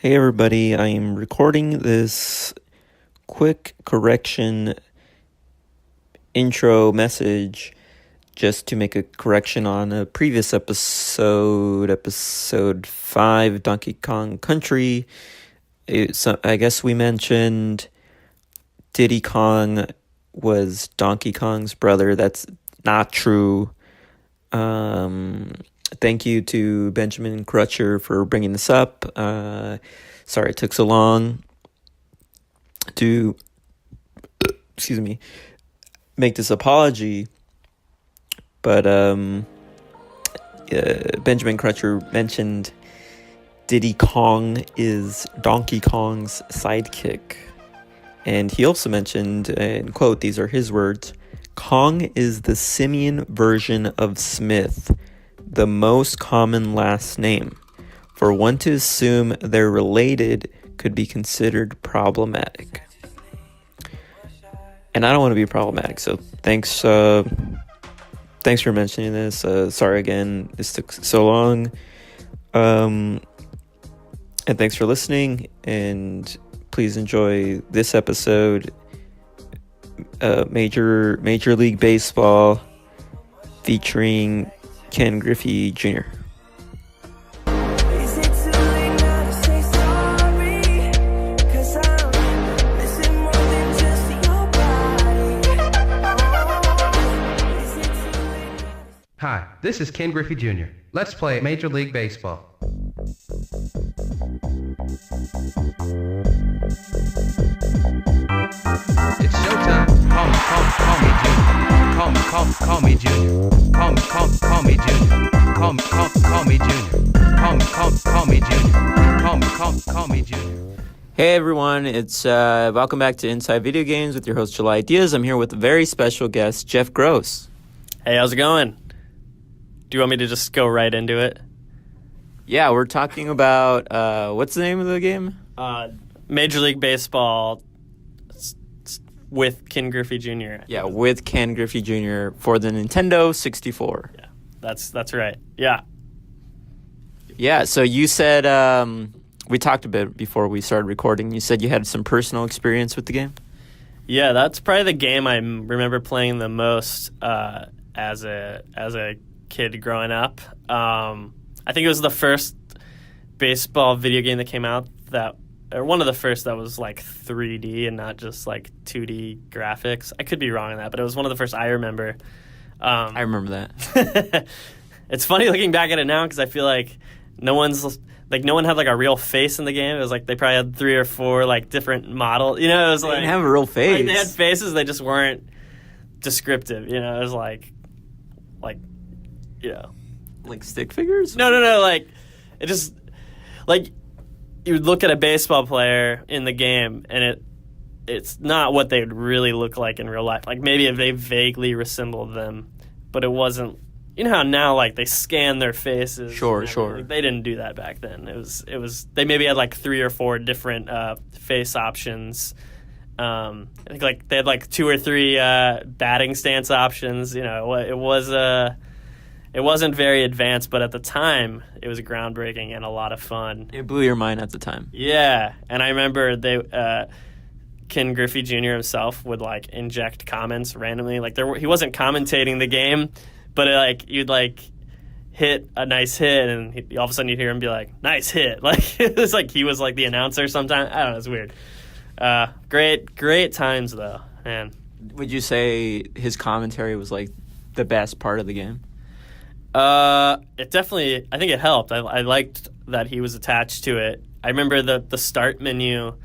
Hey everybody, I am recording this quick correction intro message just to make a correction on a previous episode 5, Donkey Kong Country. I guess we mentioned Diddy Kong was Donkey Kong's brother. That's not true. Thank you to Benjamin Crutcher for bringing this up. Sorry it took so long to, make this apology. But Benjamin Crutcher mentioned Diddy Kong is Donkey Kong's sidekick. And he also mentioned, and quote, these are his words, Kong is the simian version of Smith, the most common last name. For one to assume they're related could be considered problematic. And I don't want to be problematic, so thanks for mentioning this. Sorry again, this took so long. And thanks for listening, and please enjoy this episode. Major League Baseball featuring Ken Griffey Jr. Hi, this is Ken Griffey Jr. Let's play Major League Baseball. It's showtime. Call me Junior. Call me Junior. Call me Junior. Call me Junior. Hey everyone, it's welcome back to Inside Video Games with your host July Diaz. I'm here with a very special guest, Jeff Gross. Hey, how's it going? Do you want me to just go right into it? Yeah, we're talking about what's the name of the game? Major League Baseball with Ken Griffey Jr. Yeah, with Ken Griffey Jr. for the Nintendo 64. Yeah, that's right. Yeah. Yeah, so you said, we talked a bit before we started recording. You said you had some personal experience with the game? Yeah, that's probably the game I remember playing the most as a kid growing up. I think it was the first baseball video game that came out or one of the first that was like 3D and not just like 2D graphics. I could be wrong on that, but it was one of the first I remember. I remember that. It's funny looking back at it now because I feel like no one had like a real face in the game. It was like they probably had 3 or 4 like different models. You know, it was they like didn't have a real face. Like, they had faces, they just weren't descriptive. You know, it was like you know, like stick figures. No. Like it just like you would look at a baseball player in the game, and it's not what they would really look like in real life. Like maybe if they vaguely resembled them, but it wasn't. You know how now like they scan their faces. Sure. Like, they didn't do that back then. It was they maybe had like 3 or 4 different face options. I think like they had like 2 or 3 batting stance options. You know, it wasn't very advanced, but at the time, it was groundbreaking and a lot of fun. It blew your mind at the time. Yeah, and I remember Ken Griffey Jr. himself would like inject comments randomly. Like he wasn't commentating the game, but you'd like hit a nice hit, and all of a sudden you'd hear him be like, "Nice hit!" Like it was like he was like the announcer sometimes. I don't know, it's weird. Great times though, man. Would you say his commentary was like the best part of the game? It definitely, I think it helped. I liked that he was attached to it. I remember the start menu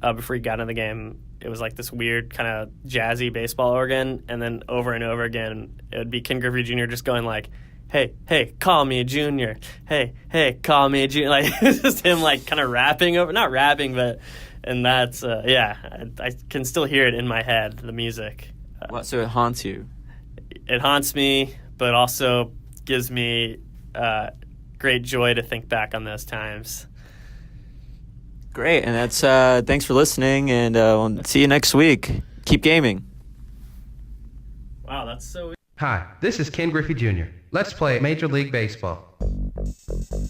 before he got in the game. It was like this weird kind of jazzy baseball organ, and then over and over again, it would be Ken Griffey Jr. just going like, hey, call me Junior. Hey, call me Junior. Like, it's just him like kind of rapping over, not rapping, but, and that's, I can still hear it in my head, the music. So it haunts you? It haunts me, but also gives me great joy to think back on those times. Great, and that's thanks for listening, and we'll see you next week. Keep gaming. Wow, that's so... Hi, this is Ken Griffey Jr. Let's play Major League Baseball. It's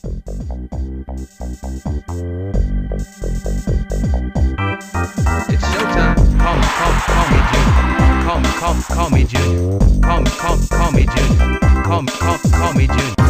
showtime. Call me Junior. Call me Junior. Call me Junior. Call me Junior. Call me Junior.